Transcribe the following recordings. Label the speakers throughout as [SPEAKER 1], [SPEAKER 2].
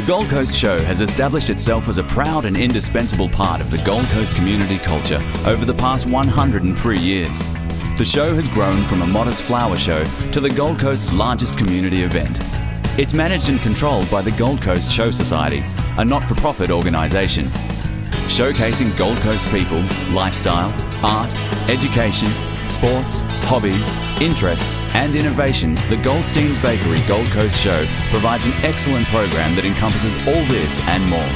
[SPEAKER 1] Gold Coast Show has established itself as a proud and indispensable part of the Gold Coast community culture over the past 103 years. The show has grown from a modest flower show to the Gold Coast's largest community event. It's managed and controlled by the Gold Coast Show Society, a not-for-profit organisation. Showcasing Gold Coast people, lifestyle, art, education, sports, hobbies, interests and innovations, the Goldstein's Bakery Gold Coast Show provides an excellent program that encompasses all this and more.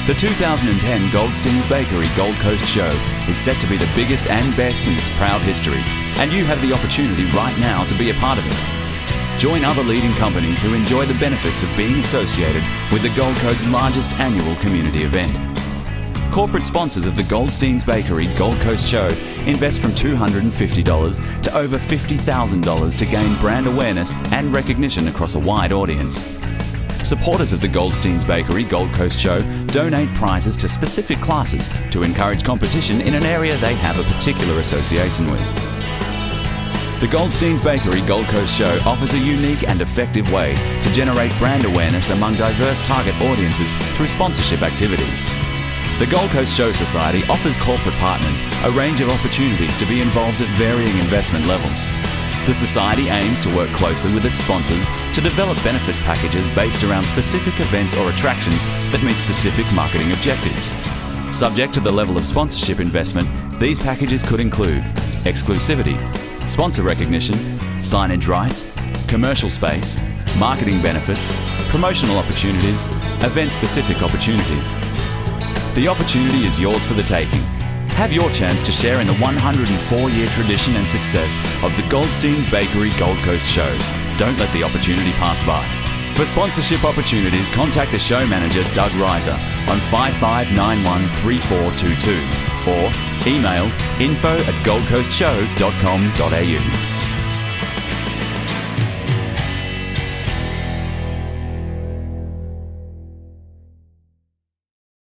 [SPEAKER 1] The 2010 Goldstein's Bakery Gold Coast Show is set to be the biggest and best in its proud history, and you have the opportunity right now to be a part of it. Join other leading companies who enjoy the benefits of being associated with the Gold Coast's largest annual community event. Corporate sponsors of the Goldstein's Bakery Gold Coast Show invest from $250 to over $50,000 to gain brand awareness and recognition across a wide audience. Supporters of the Goldstein's Bakery Gold Coast Show donate prizes to specific classes to encourage competition in an area they have a particular association with. The Goldstein's Bakery Gold Coast Show offers a unique and effective way to generate brand awareness among diverse target audiences through sponsorship activities. The Gold Coast Show Society offers corporate partners a range of opportunities to be involved at varying investment levels. The Society aims to work closely with its sponsors to develop benefits packages based around specific events or attractions that meet specific marketing objectives. Subject to the level of sponsorship investment, these packages could include exclusivity, sponsor recognition, signage rights, commercial space, marketing benefits, promotional opportunities, event-specific opportunities. The opportunity is yours for the taking. Have your chance to share in the 104-year tradition and success of the Goldstein's Bakery Gold Coast Show. Don't let the opportunity pass by. For sponsorship opportunities, contact the show manager Doug Reiser on 55913422 or email info@goldcoastshow.com.au.